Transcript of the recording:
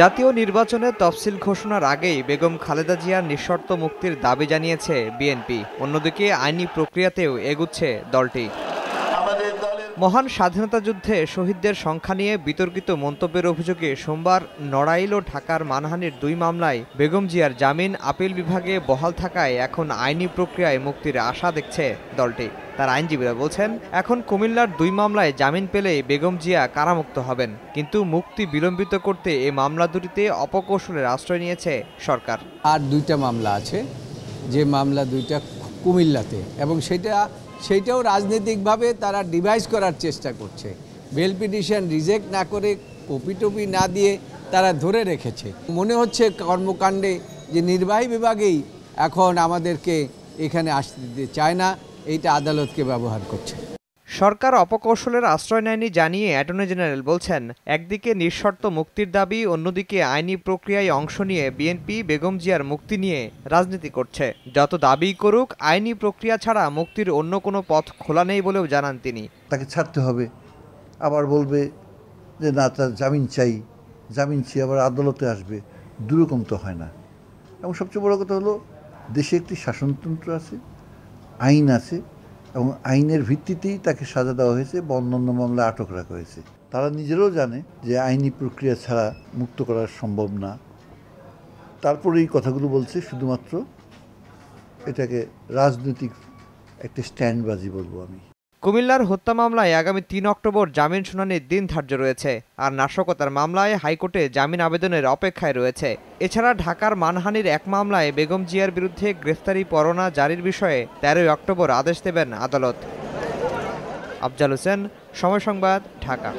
জাতীয় নির্বাচনের তফসিল ঘোষণার আগেই বেগম খালেদা জিয়ার নিঃশর্ত মুক্তির দাবি জানিয়েছে বিএনপি। অন্যদিকে আইনি প্রক্রিয়াতেও এগুচ্ছে দলটি। মহান স্বাধীনতা যুদ্ধে শহীদদের সংখ্যা নিয়ে বিতর্কিত মন্তব্যের অভিযোগে সোমবার নড়াইল ও ঢাকার মানহানির 2 মামলায় বেগম জিয়ার জামিন আপিল বিভাগে বহাল থাকায় এখন আইনি প্রক্রিয়ায় মুক্তির আশা দেখছে দলটি। তার আইনজীবীরা বলছেন, এখন কুমিল্লার 2 মামলায় জামিন পেলেই বেগম জিয়া কারামুক্ত হবেন। কিন্তু মুক্তি বিলম্বিত করতে এই মামলা দুটিতে অপকৌশলের আশ্রয় নিয়েছে সরকার। আর 2টা মামলা আছে, যে মামলা 2টা কুমিল্লাতে, এবং সেইটাও রাজনৈতিকভাবে তারা ডিভাইস করার চেষ্টা করছে। বেল পিটিশন রিজেক্ট না করে, কপি না দিয়ে তারা ধরে রেখেছে। মনে হচ্ছে কর্মকাণ্ডে যে নির্বাহী বিভাগেই এখন আমাদেরকে এখানে আসতে দিতে চায় না, এইটা আদালতকে ব্যবহার করছে। সরকার অপকৌশলের আশ্রয় নেয়নি জানিয়ে অ্যাটর্নি জেনারেল বলছেন, একদিকে নিঃশর্ত মুক্তির দাবি, অন্যদিকে আইনি প্রক্রিয়ায় অংশ নিয়ে বিএনপি বেগম জিয়ার মুক্তি নিয়ে রাজনীতি করছে। যত দাবি করুক, আইনি প্রক্রিয়া ছাড়া মুক্তির অন্য কোনো পথ খোলা নেই বলেও জানান তিনি। তাকে ছাড়তে হবে, আবার বলবে যে না, তার জামিন চাই, আবার আদালতে আসবে। দুরকম তো হয় না। এবং সবচেয়ে বড় কথা হলো, দেশে একটি শাসনতন্ত্র আছে, আইন আছে, এবং আইনের ভিত্তিতেই তাকে সাজা দেওয়া হয়েছে বা অন্যান্য মামলায় আটক রাখা হয়েছে। তারা নিজেরাও জানে যে আইনি প্রক্রিয়া ছাড়া মুক্ত করা সম্ভব না। তারপরে এই কথাগুলো বলছে, শুধুমাত্র এটাকে রাজনৈতিক একটা স্ট্যান্ডবাজি বলবো আমি। কুমিল্লার হত্যা মামলায় আগামী 3 অক্টোবর জামিন শুনানির দিন ধার্য রয়েছে। আর নাশকতার মামলায় হাইকোর্টে জামিন আবেদনের অপেক্ষায় রয়েছে। এছাড়া ঢাকার মানহানির 1 মামলায় বেগম জিয়ার বিরুদ্ধে গ্রেফতারি পরোয়ানা জারির বিষয়ে 13 অক্টোবর আদেশ দেবেন আদালত। আফজাল হোসেন, সময় সংবাদ, ঢাকা।